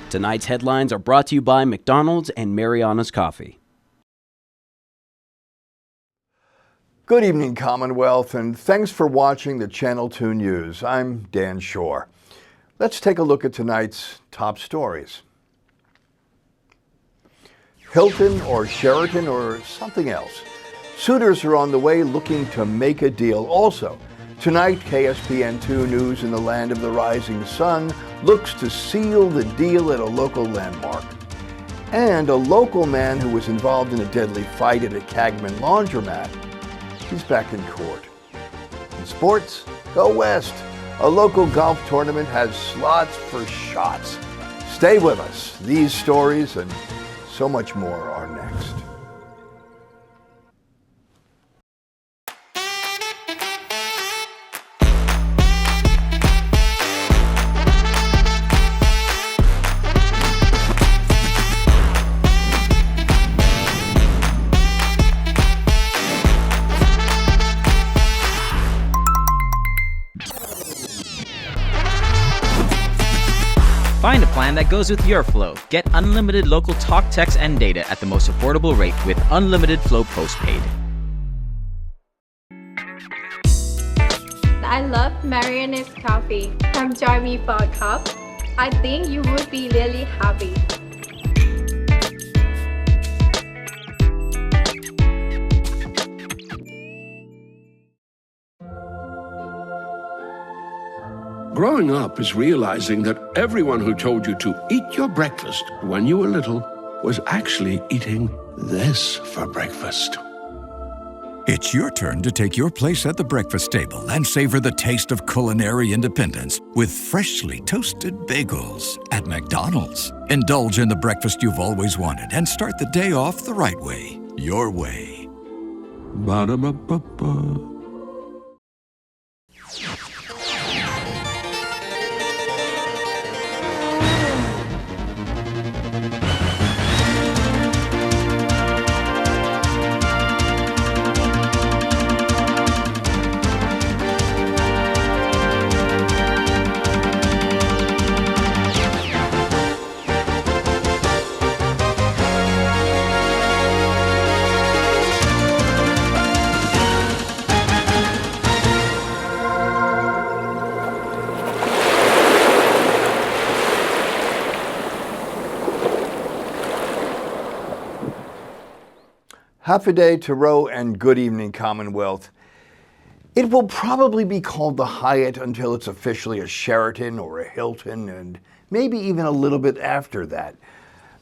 Tonight's headlines are brought to you by McDonald's and Mariana's Coffee. Good evening, Commonwealth, and thanks for watching the Channel 2 News. I'm Dan Shore. Let's take a look at tonight's top stories. Hilton or Sheraton or something else. Suitors are on the way looking to make a deal. Also, tonight, KSPN2 News in the land of the rising sun looks to seal the deal at a local landmark. And a local man who was involved in a deadly fight at a Kagman laundromat, he's back in court. In sports, go west. A local golf tournament has slots for shots. Stay with us. These stories and so much more are next. Find a plan that goes with your flow. Get unlimited local talk, text, and data at the most affordable rate with Unlimited Flow Postpaid. I love Mariana's Coffee. Come join me for a cup. I think you would be really happy. Growing up is realizing that everyone who told you to eat your breakfast when you were little was actually eating this for breakfast. It's your turn to take your place at the breakfast table and savor the taste of culinary independence with freshly toasted bagels at McDonald's. Indulge in the breakfast you've always wanted and start the day off the right way, your way. Ba-da-ba-ba-ba. Half a day to row and good evening, Commonwealth. It will probably be called the Hyatt until it's officially a Sheraton or a Hilton, and maybe even a little bit after that.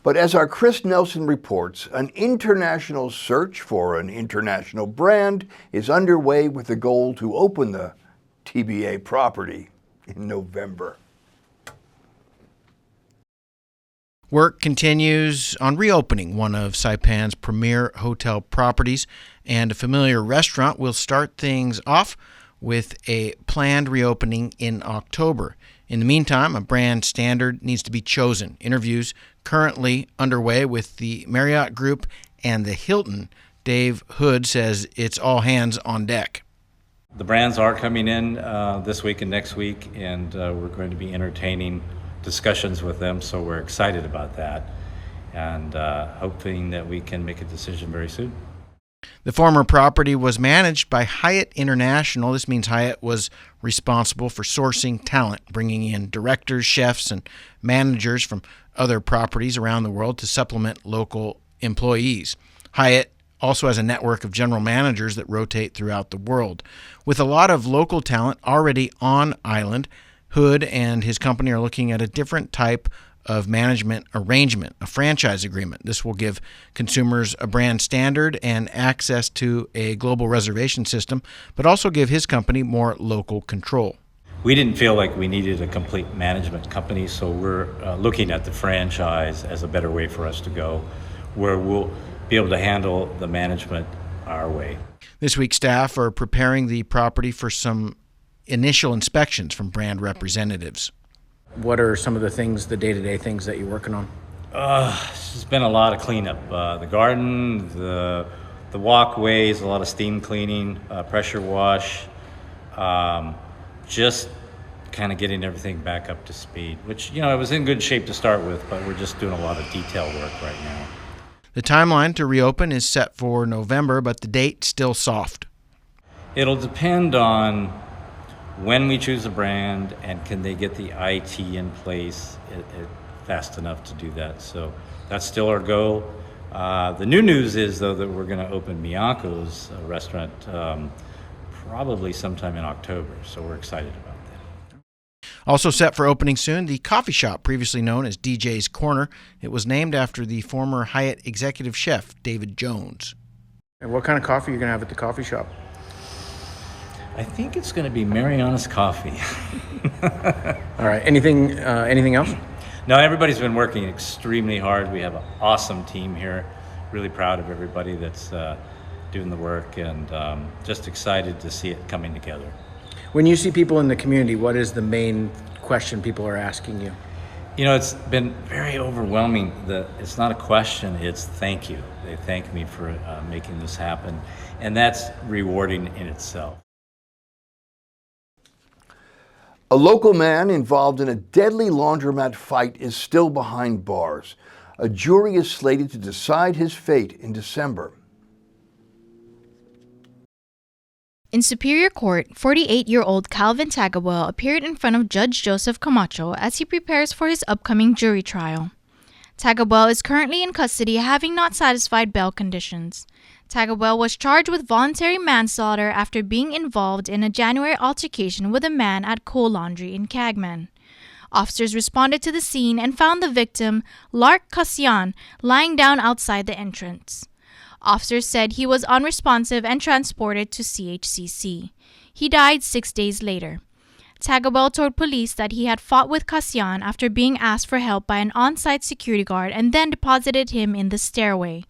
But as our Chris Nelson reports, an international search for an international brand is underway with the goal to open the TBA property in November. Work continues on reopening one of Saipan's premier hotel properties, and a familiar restaurant will start things off with a planned reopening in October. In the meantime, a brand standard needs to be chosen. Interviews currently underway with the Marriott Group and the Hilton. Dave Hood says it's all hands on deck. The brands are coming in this week and next week, and we're going to be entertaining discussions with them, so we're excited about that and hoping that we can make a decision very soon. The former property was managed by Hyatt International. This means Hyatt was responsible for sourcing talent, bringing in directors, chefs, and managers from other properties around the world to supplement local employees. Hyatt also has a network of general managers that rotate throughout the world. With a lot of local talent already on island, Hood and his company are looking at a different type of management arrangement, a franchise agreement. This will give consumers a brand standard and access to a global reservation system, but also give his company more local control. We didn't feel like we needed a complete management company, so we're looking at the franchise as a better way for us to go, where we'll be able to handle the management our way. This week, staff are preparing the property for some initial inspections from brand representatives. What are some of the things, the day-to-day things that you're working on? It's been a lot of cleanup. The garden, the walkways, a lot of steam cleaning, pressure wash, just kind of getting everything back up to speed, which, it was in good shape to start with, but we're just doing a lot of detail work right now. The timeline to reopen is set for November, but the date's still soft. It'll depend on when we choose a brand and can they get the IT in place fast enough to do that. So that's still our goal. The new news is, though, that we're going to open Miyako's restaurant probably sometime in October, so we're excited about that. Also set for opening soon, the coffee shop previously known as DJ's Corner. It was named after the former Hyatt executive chef, David Jones. And what kind of coffee are you going to have at the coffee shop? I think it's going to be Mariana's coffee. All right. Anything else? No, everybody's been working extremely hard. We have an awesome team here. Really proud of everybody that's doing the work, and just excited to see it coming together. When you see people in the community, what is the main question people are asking you? It's been very overwhelming. It's not a question, it's thank you. They thank me for making this happen, and that's rewarding in itself. A local man involved in a deadly laundromat fight is still behind bars. A jury is slated to decide his fate in December. In Superior Court, 48-year-old Calvin Tagawell appeared in front of Judge Joseph Camacho as he prepares for his upcoming jury trial. Tagawell is currently in custody, having not satisfied bail conditions. Tagawell was charged with voluntary manslaughter after being involved in a January altercation with a man at Cool Laundry in Cagman. Officers responded to the scene and found the victim, Lark Casian, lying down outside the entrance. Officers said he was unresponsive and transported to CHCC. He died 6 days later. Tagawell told police that he had fought with Casian after being asked for help by an on-site security guard and then deposited him in the stairway.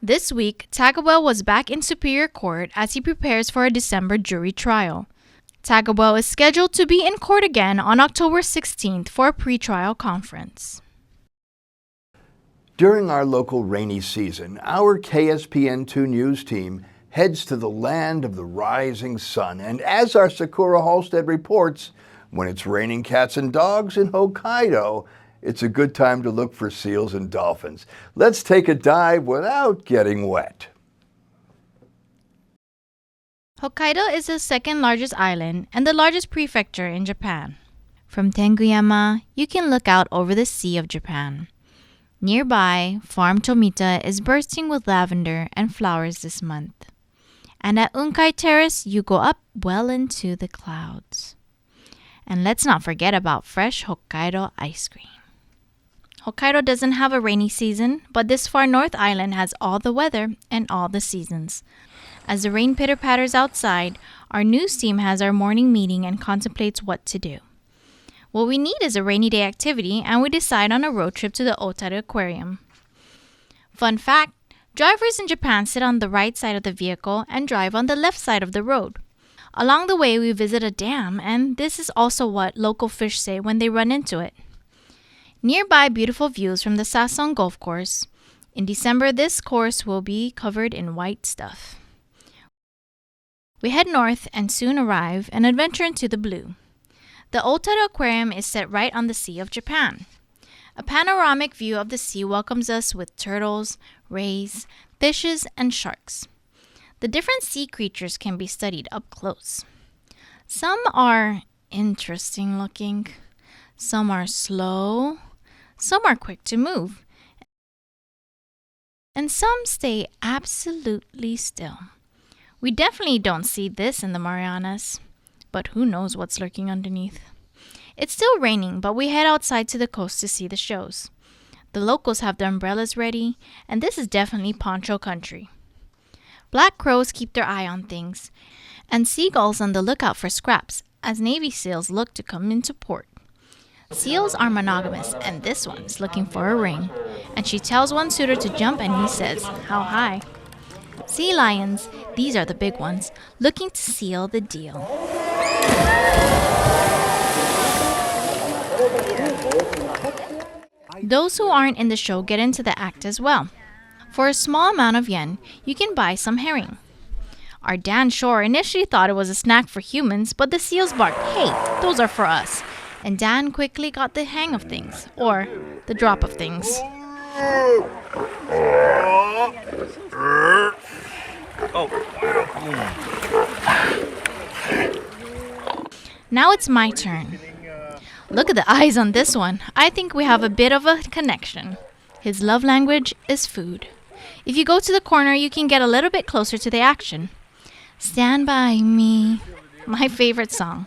This week, Tagawell was back in Superior Court as he prepares for a December jury trial. Tagawell is scheduled to be in court again on October 16th for a pretrial conference. During our local rainy season, our KSPN2 news team heads to the land of the rising sun. And as our Sakura Halstead reports, when it's raining cats and dogs in Hokkaido, it's a good time to look for seals and dolphins. Let's take a dive without getting wet. Hokkaido is the second largest island and the largest prefecture in Japan. From Tenguyama, you can look out over the Sea of Japan. Nearby, Farm Tomita is bursting with lavender and flowers this month. And at Unkai Terrace, you go up well into the clouds. And let's not forget about fresh Hokkaido ice cream. Hokkaido doesn't have a rainy season, but this far north island has all the weather and all the seasons. As the rain pitter-patters outside, our news team has our morning meeting and contemplates what to do. What we need is a rainy day activity, and we decide on a road trip to the Otaru Aquarium. Fun fact, drivers in Japan sit on the right side of the vehicle and drive on the left side of the road. Along the way, we visit a dam, and this is also what local fish say when they run into it. Nearby, beautiful views from the Sasong Golf Course. In December, this course will be covered in white stuff. We head north and soon arrive and adventure into the blue. The Otaru Aquarium is set right on the Sea of Japan. A panoramic view of the sea welcomes us with turtles, rays, fishes, and sharks. The different sea creatures can be studied up close. Some are interesting looking, some are slow, some are quick to move, and some stay absolutely still. We definitely don't see this in the Marianas, but who knows what's lurking underneath. It's still raining, but we head outside to the coast to see the shows. The locals have their umbrellas ready, and this is definitely poncho country. Black crows keep their eye on things, and seagulls on the lookout for scraps as Navy SEALs look to come into port. Seals are monogamous, and this one's looking for a ring. And she tells one suitor to jump, and he says, "How high?" Sea lions, these are the big ones, looking to seal the deal. Those who aren't in the show get into the act as well. For a small amount of yen, you can buy some herring. Our Dan Shore initially thought it was a snack for humans, but the seals barked, "Hey, those are for us." And Dan quickly got the hang of things, or the drop of things. Now it's my turn. Look at the eyes on this one. I think we have a bit of a connection. His love language is food. If you go to the corner, you can get a little bit closer to the action. Stand by me. My favorite song.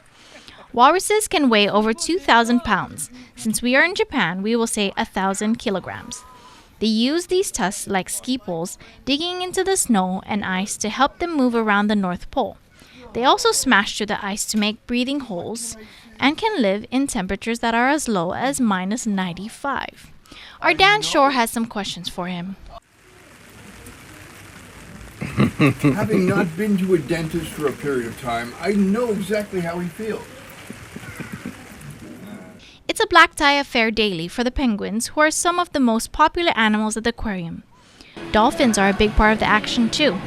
Walruses can weigh over 2,000 pounds. Since we are in Japan, we will say 1,000 kilograms. They use these tusks like ski poles, digging into the snow and ice to help them move around the North Pole. They also smash through the ice to make breathing holes and can live in temperatures that are as low as minus 95. Our Dan Shore has some questions for him. Having not been to a dentist for a period of time, I know exactly how he feels. It's a black tie affair daily for the penguins, who are some of the most popular animals at the aquarium. Dolphins are a big part of the action too.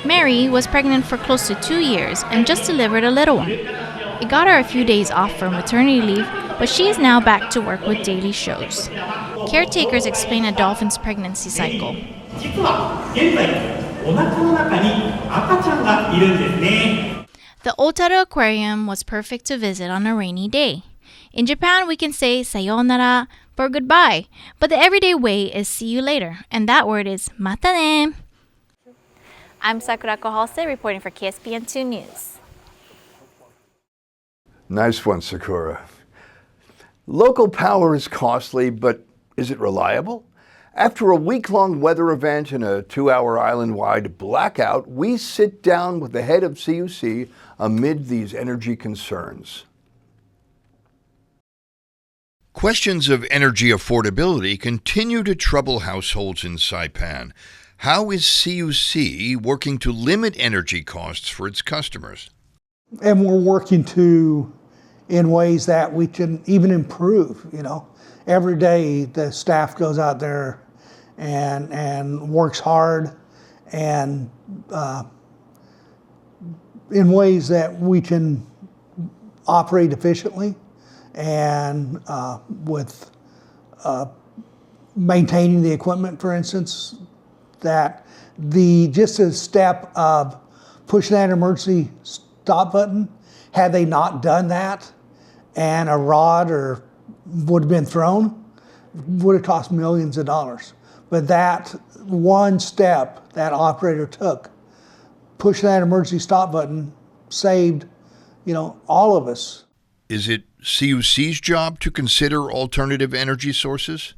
Mary was pregnant for close to 2 years and just delivered a little one. It got her a few days off for maternity leave, but she is now back to work with daily shows. Caretakers explain a dolphin's pregnancy cycle. The Otaru Aquarium was perfect to visit on a rainy day. In Japan, we can say sayonara for goodbye, but the everyday way is see you later, and that word is mata ne. I'm Sakura Kohose reporting for KSPN2 News. Nice one, Sakura. Local power is costly, but is it reliable? After a week-long weather event and a 2-hour island-wide blackout, we sit down with the head of CUC amid these energy concerns. Questions of energy affordability continue to trouble households in Saipan. How is CUC working to limit energy costs for its customers? And we're working in ways that we can even improve, Every day the staff goes out there and works hard and in ways that we can operate efficiently and with maintaining the equipment, for instance, that just a step of pushing that emergency stop button, had they not done that and a rod would have been thrown, would have cost millions of dollars. But that one step that operator took, pushing that emergency stop button, saved, all of us. Is it CUC's job to consider alternative energy sources?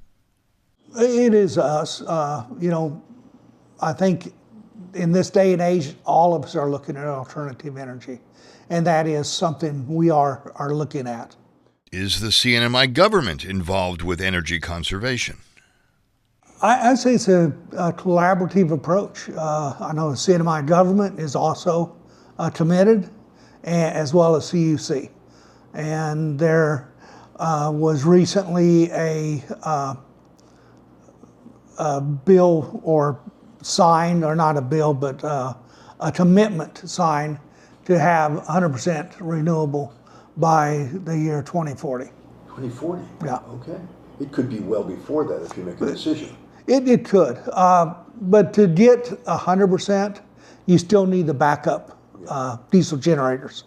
It is us. I think in this day and age, all of us are looking at alternative energy, and that is something we are looking at. Is the CNMI government involved with energy conservation? I'd say it's a collaborative approach. I know the CNMI government is also committed, as well as CUC. And there was recently a bill or signed, or not a bill, but a commitment signed to have 100% renewable by the year 2040. 2040? Yeah. Okay. It could be well before that if you make a decision. It could. But to get 100%, you still need the backup diesel generators.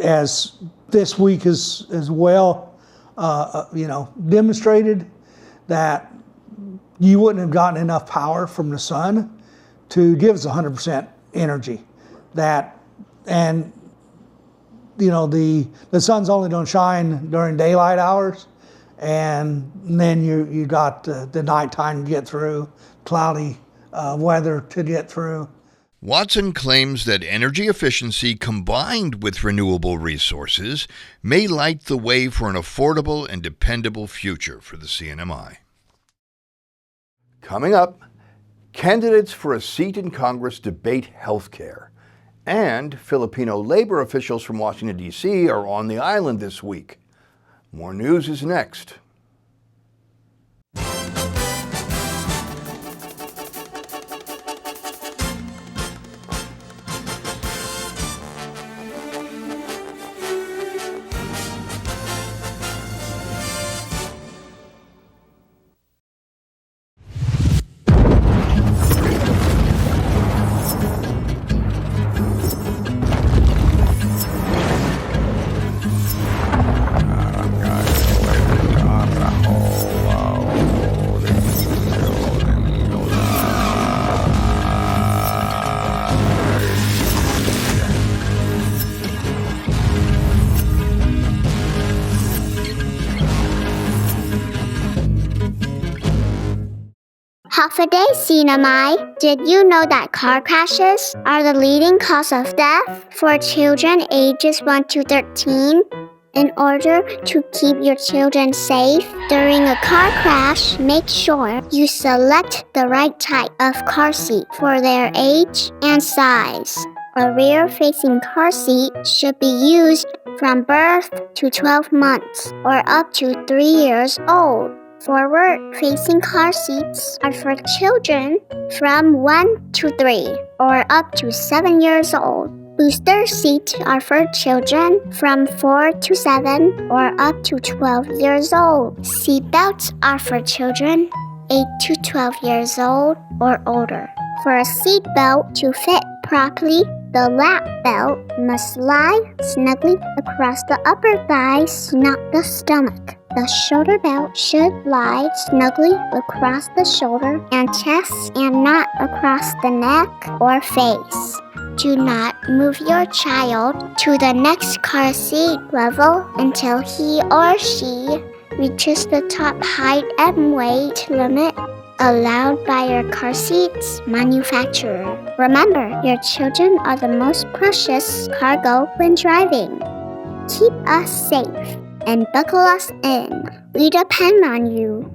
As this week is as well, demonstrated that you wouldn't have gotten enough power from the sun to give us 100% energy. The sun's only don't shine during daylight hours, and then you got the nighttime to get through, cloudy weather to get through. Watson claims that energy efficiency combined with renewable resources may light the way for an affordable and dependable future for the CNMI. Coming up, candidates for a seat in Congress debate health care. And Filipino labor officials from Washington, D.C. are on the island this week. More news is next. half a day, Sinamai. Did you know that car crashes are the leading cause of death for children ages 1 to 13? In order to keep your children safe during a car crash, make sure you select the right type of car seat for their age and size. A rear-facing car seat should be used from birth to 12 months or up to 3 years old. Forward-facing car seats are for children from 1 to 3 or up to 7 years old. Booster seats are for children from 4 to 7 or up to 12 years old. Seat belts are for children 8 to 12 years old or older. For a seat belt to fit properly, the lap belt must lie snugly across the upper thighs, not the stomach. The shoulder belt should lie snugly across the shoulder and chest and not across the neck or face. Do not move your child to the next car seat level until he or she reaches the top height and weight limit allowed by your car seat's manufacturer. Remember, your children are the most precious cargo when driving. Keep us safe and buckle us in. We depend on you.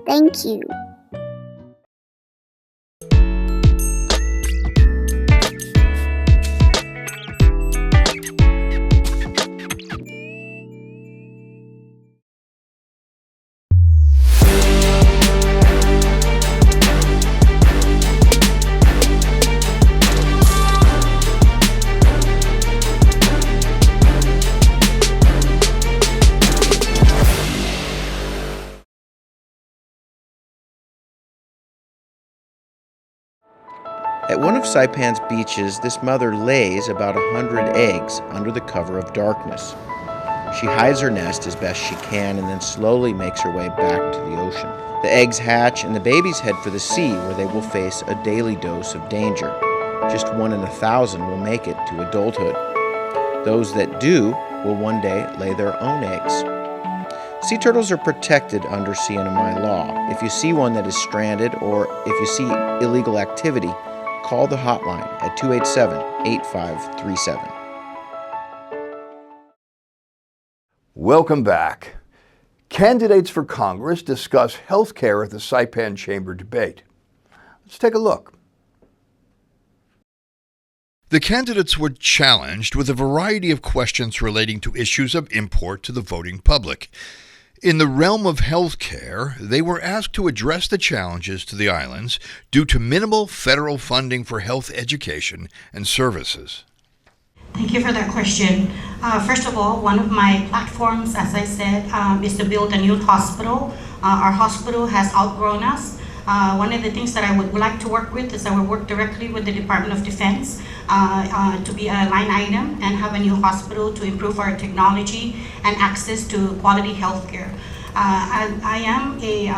Thank you. At one of Saipan's beaches, this mother lays about 100 eggs under the cover of darkness. She hides her nest as best she can and then slowly makes her way back to the ocean. The eggs hatch and the babies head for the sea, where they will face a daily dose of danger. Just 1 in 1,000 will make it to adulthood. Those that do will one day lay their own eggs. Sea turtles are protected under CNMI law. If you see one that is stranded or if you see illegal activity, call the hotline at 287-8537. Welcome back. Candidates for Congress discuss health care at the Saipan Chamber debate. Let's take a look. The candidates were challenged with a variety of questions relating to issues of import to the voting public. In the realm of health care, they were asked to address the challenges to the islands due to minimal federal funding for health education and services. Thank you for that question. First of all, one of my platforms, as I said, is to build a new hospital. Our hospital has outgrown us. One of the things that I would like to work with is I will work directly with the Department of Defense to be a line item and have a new hospital to improve our technology and access to quality health care. I am a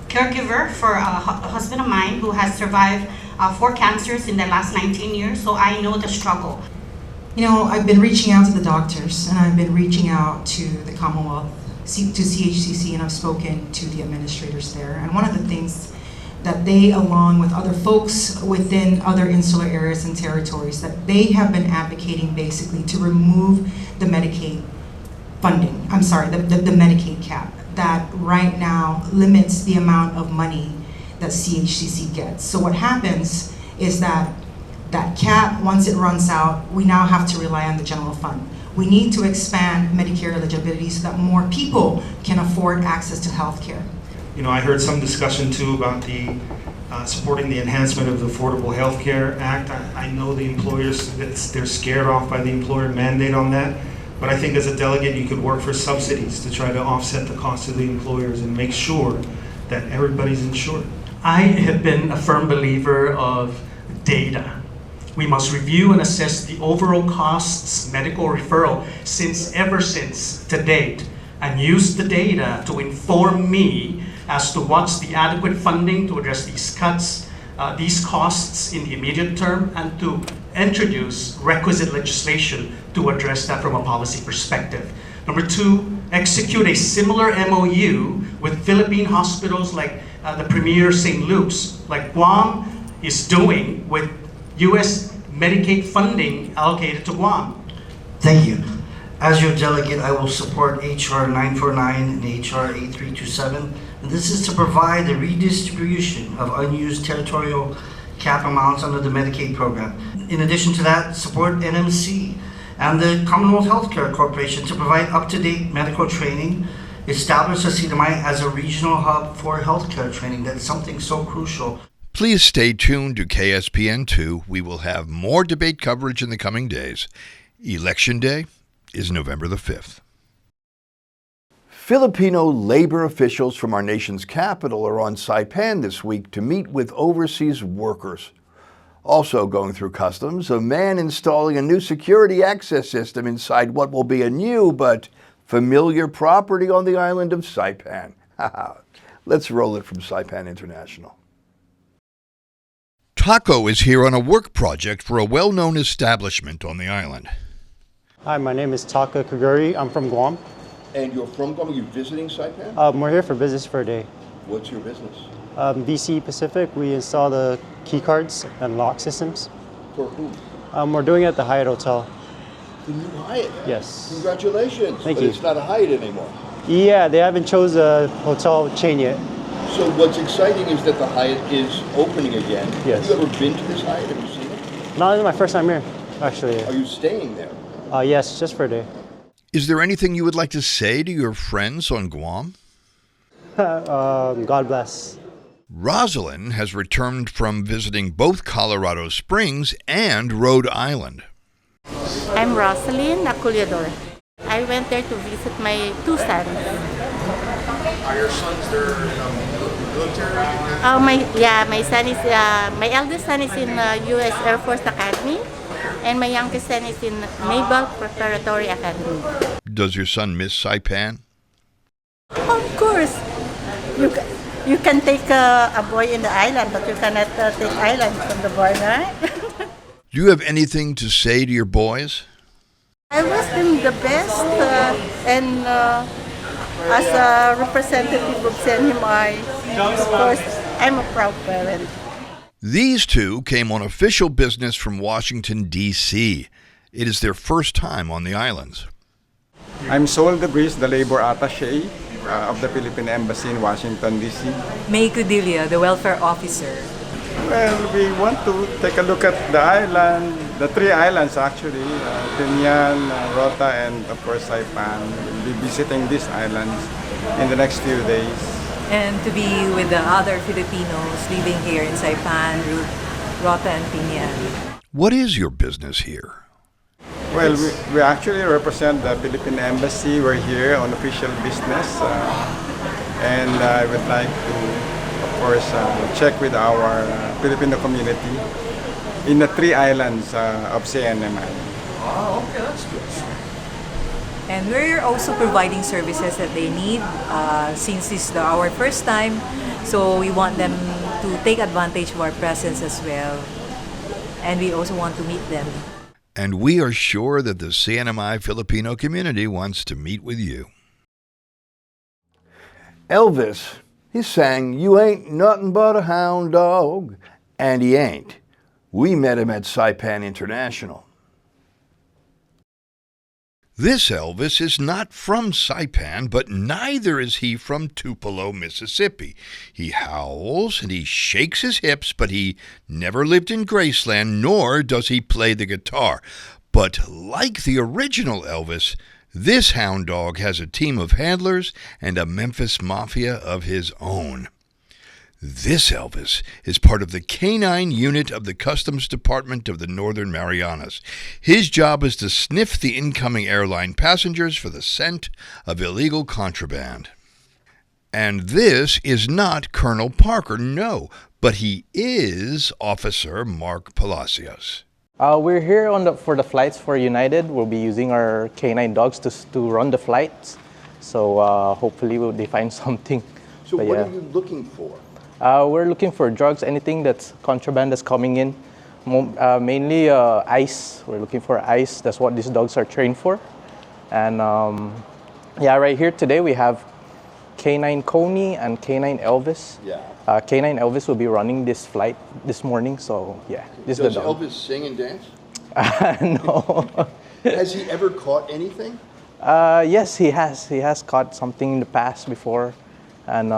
caregiver for a husband of mine who has survived 4 cancers in the last 19 years, so I know the struggle. You know, I've been reaching out to the doctors and I've been reaching out to the Commonwealth, to CHCC, and I've spoken to the administrators there. And one of the things that they, along with other folks within other insular areas and territories, that they have been advocating basically to remove the Medicaid funding, the Medicaid cap, that right now limits the amount of money that CHCC gets. So what happens is that cap, once it runs out, we now have to rely on the general fund. We need to expand Medicare eligibility so that more people can afford access to health care. You know, I heard some discussion too about the supporting the enhancement of the Affordable Health Care Act. I know the employers, they're scared off by the employer mandate on that, but I think as a delegate you could work for subsidies to try to offset the cost of the employers and make sure that everybody's insured. I have been a firm believer of data. We must review and assess the overall costs, medical referral, ever since to date, and use the data to inform me as to what's the adequate funding to address these cuts, these costs in the immediate term, and to introduce requisite legislation to address that from a policy perspective. Number 2, execute a similar MOU with Philippine hospitals like the premier St. Luke's, like Guam is doing with U.S. Medicaid funding allocated to Guam. Thank you. As your delegate, I will support H.R. 949 and H.R. 8327. And this is to provide a redistribution of unused territorial cap amounts under the Medicaid program. In addition to that, support NMC and the Commonwealth Healthcare Corporation to provide up-to-date medical training, establish a CNMI as a regional hub for healthcare training. That's something so crucial. Please stay tuned to KSPN2. We will have more debate coverage in the coming days. Election Day is November the 5th. Filipino labor officials from our nation's capital are on Saipan this week to meet with overseas workers. Also going through customs, a man installing a new security access system inside what will be a new but familiar property on the island of Saipan. Let's roll it from Saipan International. Taco is here on a work project for a well-known establishment on the island. Hi, my name is Taka Kaguri. I'm from Guam. And you're from Guam? Are you visiting Saipan? We're here for business for a day. What's your business? BC Pacific. We install the key cards and lock systems. For who? We're doing it at the Hyatt Hotel. The new Hyatt? Yes. Congratulations. Thank But you. It's not a Hyatt anymore. Yeah, they haven't chose a hotel chain yet. So what's exciting is that the Hyatt is opening again. Yes. Have you ever been to this Hyatt? Have you seen it? No, this is my first time here, actually. Are you staying there? Yes, just for a day. Is there anything you would like to say to your friends on Guam? God bless. Rosalind has returned from visiting both Colorado Springs and Rhode Island. I'm Rosalind Aculiador. I went there to visit my two sons. Are your sons there military? My son is my eldest son is in U.S. Air Force Academy, and my youngest son is in Naval Preparatory Academy. Does your son miss Saipan? Of course, you can take a boy in the island, but you cannot take island from the boy, right? Do you have anything to say to your boys? I wish them the best, and as a representative of CNMI, of course, I'm a proud parent. These two came on official business from Washington, D.C. It is their first time on the islands. I'm Sol Debris, the labor attaché of the Philippine Embassy in Washington, D.C. May Cudilia, the welfare officer. Well, we want to take a look at the island, the three islands actually, Tinian, Rota, and of course Saipan. We'll be visiting these islands in the next few days. And to be with the other Filipinos living here in Saipan, Rota, and Tinian. What is your business here? Well, we actually represent the Philippine Embassy. We're here on official business. And I would like to, of course, check with our Filipino community in the three islands of CNMI. Oh, okay, that's good. And we're also providing services that they need since this is our first time. So we want them to take advantage of our presence as well. And we also want to meet them. And we are sure that the CNMI Filipino community wants to meet with you. Elvis, he sang, "You ain't nothing but a hound dog," and he ain't. We met him at Saipan International. This Elvis is not from Saipan, but neither is he from Tupelo, Mississippi. He howls and he shakes his hips, but he never lived in Graceland, nor does he play the guitar. But like the original Elvis, this hound dog has a team of handlers and a Memphis Mafia of his own. This Elvis is part of the Canine Unit of the Customs Department of the Northern Marianas. His job is to sniff the incoming airline passengers for the scent of illegal contraband. And this is not Colonel Parker, no, but he is Officer Mark Palacios. We're here for the flights for United. We'll be using our canine dogs to run the flights. So hopefully they find something. So what are you looking for? We're looking for drugs, anything that's contraband that's coming in. Mainly ice. We're looking for ice. That's what these dogs are trained for. And right here today we have K9 Coney and K9 Elvis. Yeah. K9 Elvis will be running this flight this morning, so yeah, this Does is the dog. Elvis sing and dance? No. Has he ever caught anything? Yes, he has. He has caught something in the past before, and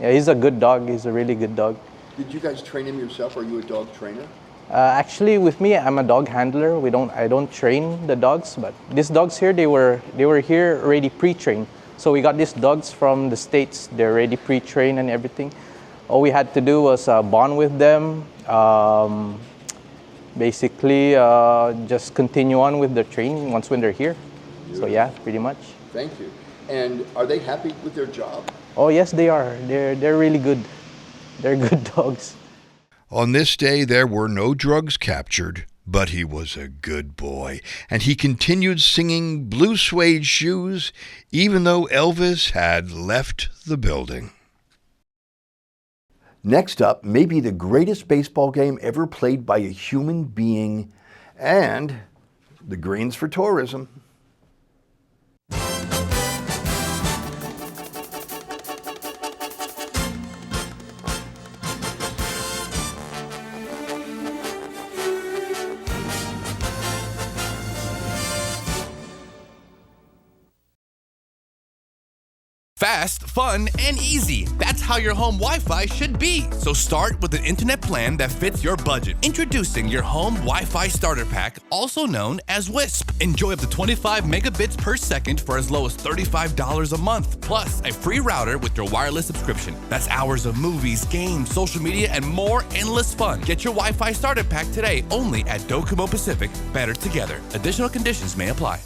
yeah, he's a good dog. He's a really good dog. Did you guys train him yourself? Are you a dog trainer? Actually, with me, I'm a dog handler. I don't train the dogs, but these dogs here, they were here already pre-trained. So we got these dogs from the States. They're already pre-trained and everything. All we had to do was bond with them. Basically, just continue on with the training once when they're here. So yeah, pretty much. Thank you. And are they happy with their job? Oh yes, they are. They're really good. They're good dogs. On this day, there were no drugs captured, but he was a good boy, and he continued singing Blue Suede Shoes, even though Elvis had left the building. Next up, maybe the greatest baseball game ever played by a human being, and the greens for tourism. Fast, fun, and easy. That's how your home Wi-Fi should be. So start with an internet plan that fits your budget. Introducing your home Wi-Fi starter pack, also known as WISP. Enjoy up to 25 megabits per second for as low as $35 a month, plus a free router with your wireless subscription. That's hours of movies, games, social media, and more endless fun. Get your Wi-Fi starter pack today only at Docomo Pacific. Better together. Additional conditions may apply.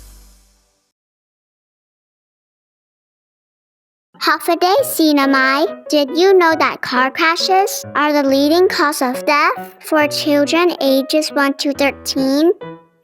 Half a day, Sinamai. Did you know that car crashes are the leading cause of death for children ages 1 to 13?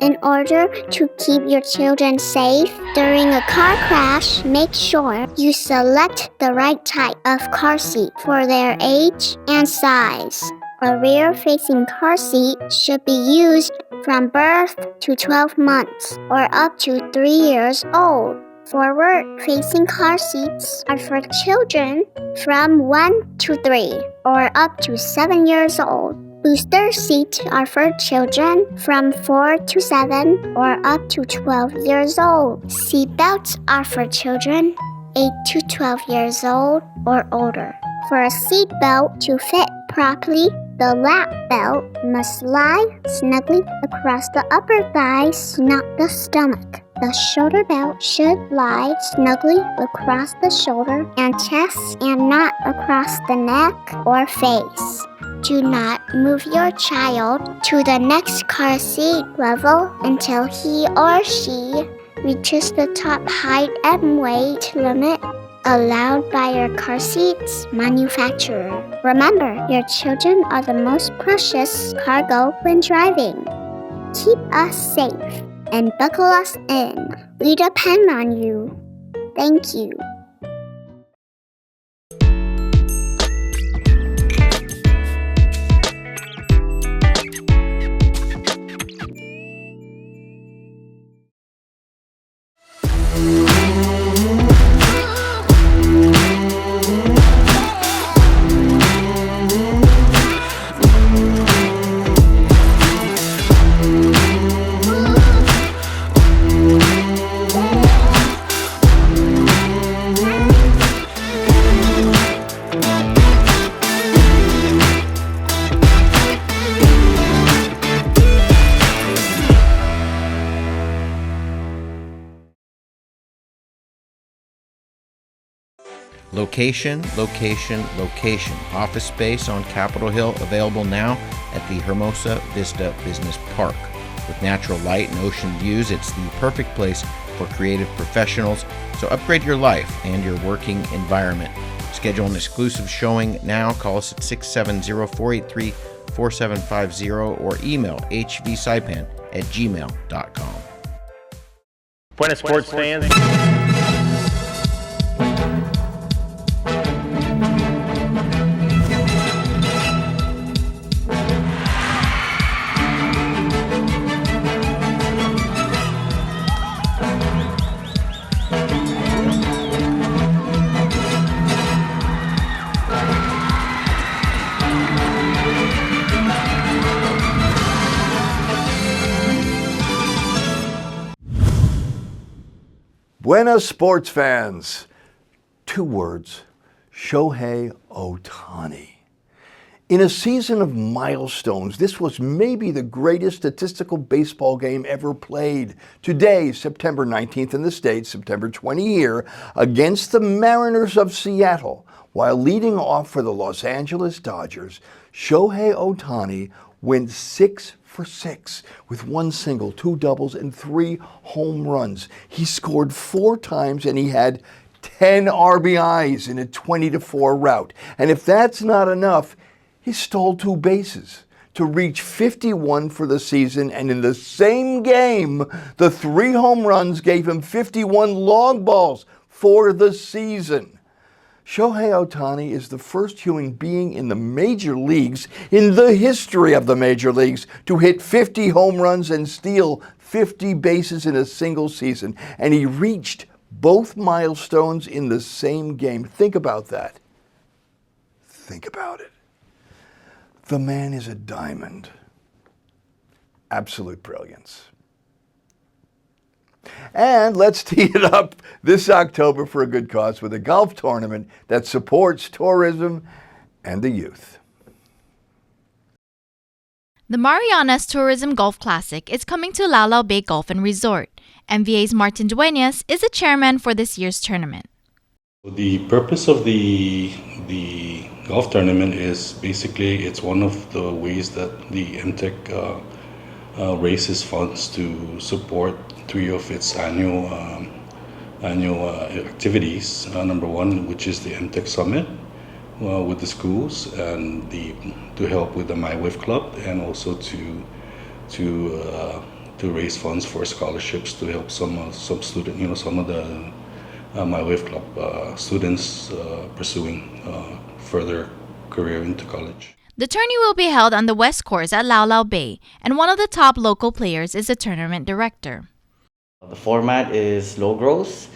In order to keep your children safe during a car crash, make sure you select the right type of car seat for their age and size. A rear-facing car seat should be used from birth to 12 months or up to 3 years old. Forward-facing car seats are for children from 1 to 3 or up to 7 years old. Booster seats are for children from 4 to 7 or up to 12 years old. Seat belts are for children 8 to 12 years old or older. For a seat belt to fit properly, the lap belt must lie snugly across the upper thighs, not the stomach. The shoulder belt should lie snugly across the shoulder and chest and not across the neck or face. Do not move your child to the next car seat level until he or she reaches the top height and weight limit allowed by your car seat's manufacturer. Remember, your children are the most precious cargo when driving. Keep us safe and buckle us in. We depend on you. Thank you. Location, location, location. Office space on Capitol Hill available now at the Hermosa Vista Business Park. With natural light and ocean views, it's the perfect place for creative professionals. So upgrade your life and your working environment. Schedule an exclusive showing now. Call us at 670-483-4750 or email hvsaipan@gmail.com. Buenas sports fans. Buenas, sports fans. 2 words, Shohei Ohtani. In a season of milestones, this was maybe the greatest statistical baseball game ever played. Today, September 19th in the States, September 20 here, against the Mariners of Seattle, while leading off for the Los Angeles Dodgers, Shohei Ohtani went 6 for 6 with 1 single, 2 doubles, and 3 home runs. He scored 4 times and he had 10 RBIs in a 20-4 rout. And if that's not enough, he stole 2 bases to reach 51 for the season, and in the same game, the 3 home runs gave him 51 long balls for the season. Shohei Ohtani is the first human being in the major leagues, in the history of the major leagues, to hit 50 home runs and steal 50 bases in a single season. And he reached both milestones in the same game. Think about that. Think about it. The man is a diamond. Absolute brilliance. And let's tee it up this October for a good cause with a golf tournament that supports tourism and the youth. The Marianas Tourism Golf Classic is coming to Lao Bay Golf and Resort. MVA's Martin Duenas is the chairman for this year's tournament. The purpose of the golf tournament is basically it's one of the ways that the MTech raises funds to support 3 of its annual activities. Number 1, which is the MTech Summit with the schools, and to help with the My Wave Club, and also to raise funds for scholarships to help some student, some of the My Wave Club students pursuing further career into college. The tourney will be held on the West Course at Lao Bay, and one of the top local players is the tournament director. The format is low gross,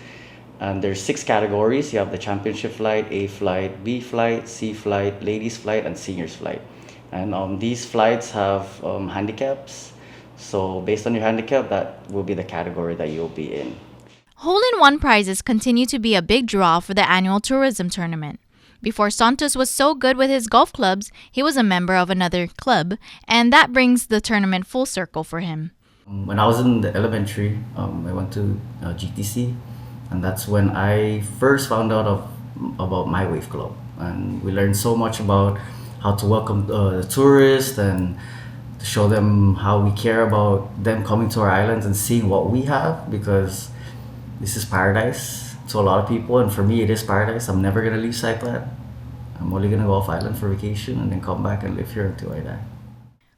and there's 6 categories. You have the championship flight, A flight, B flight, C flight, ladies flight, and seniors flight. And these flights have handicaps. So based on your handicap, that will be the category that you'll be in. Hole-in-one prizes continue to be a big draw for the annual tourism tournament. Before Santos was so good with his golf clubs, he was a member of another club, and that brings the tournament full circle for him. When I was in the elementary, I went to GTC, and that's when I first found out about My Wave Club. And we learned so much about how to welcome the tourists and to show them how we care about them coming to our islands and seeing what we have, because this is paradise to a lot of people, and for me it is paradise. I'm never gonna leave Saipan. I'm only gonna go off island for vacation and then come back and live here until I die.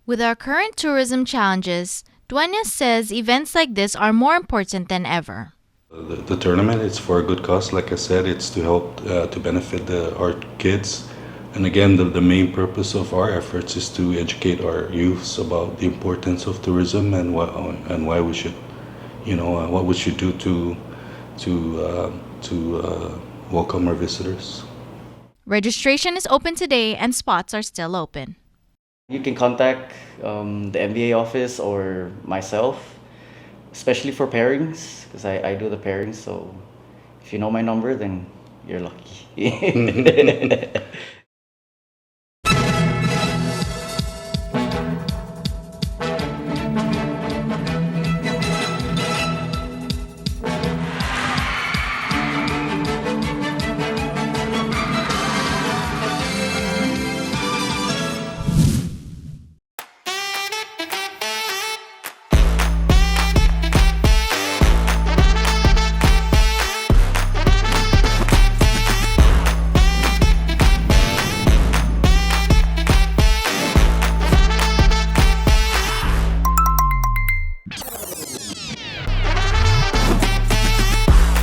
With our current tourism challenges, Duenas says events like this are more important than ever. The tournament is for a good cause. Like I said, it's to help to benefit our kids. And again, the main purpose of our efforts is to educate our youths about the importance of tourism and why we should, what we should do to welcome our visitors. Registration is open today and spots are still open. You can contact the MBA office or myself, especially for pairings, because I do the pairings. So if you know my number, then you're lucky.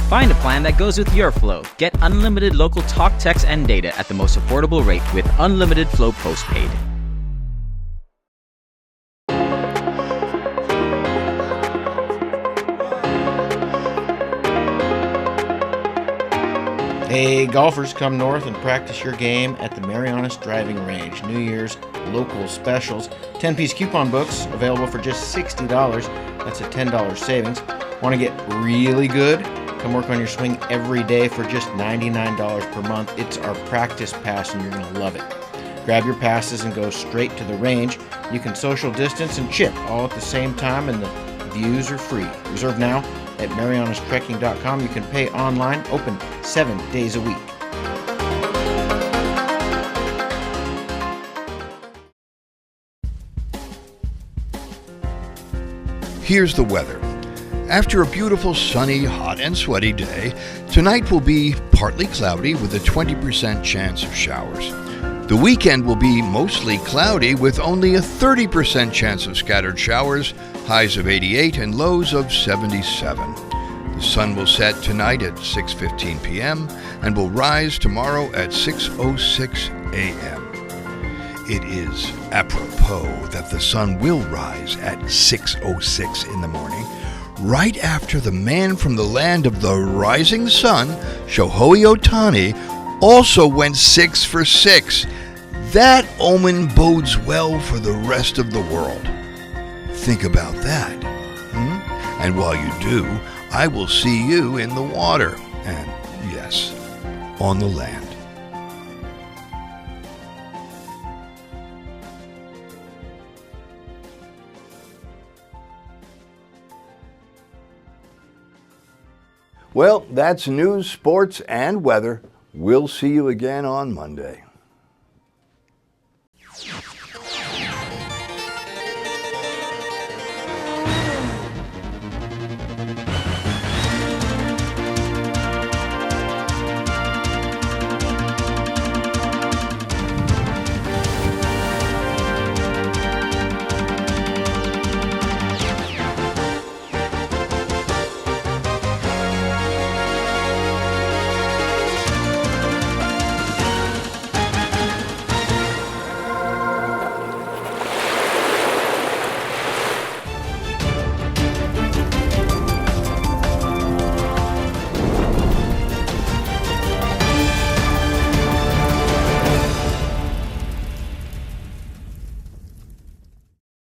Find a plan that goes with your flow. Get unlimited local talk, text, and data at the most affordable rate with Unlimited Flow Postpaid. Hey, golfers, come north and practice your game at the Marianas Driving Range. New Year's local specials. 10-piece coupon books available for just $60. That's a $10 savings. Want to get really good? Come work on your swing every day for just $99 per month. It's our practice pass and you're going to love it. Grab your passes and go straight to the range. You can social distance and chip all at the same time, and the views are free. Reserve now at marianastrekking.com. You can pay online, open 7 days a week. Here's the weather. After a beautiful sunny, hot and sweaty day, tonight will be partly cloudy with a 20% chance of showers. The weekend will be mostly cloudy with only a 30% chance of scattered showers, highs of 88 and lows of 77. The sun will set tonight at 6:15 p.m. and will rise tomorrow at 6:06 a.m. It is apropos that the sun will rise at 6:06 in the morning, right after the man from the land of the rising sun, Shohei Ohtani, also went 6 for 6. That omen bodes well for the rest of the world. Think about that. And while you do, I will see you in the water, and yes, on the land. Well, that's news, sports, and weather. We'll see you again on Monday.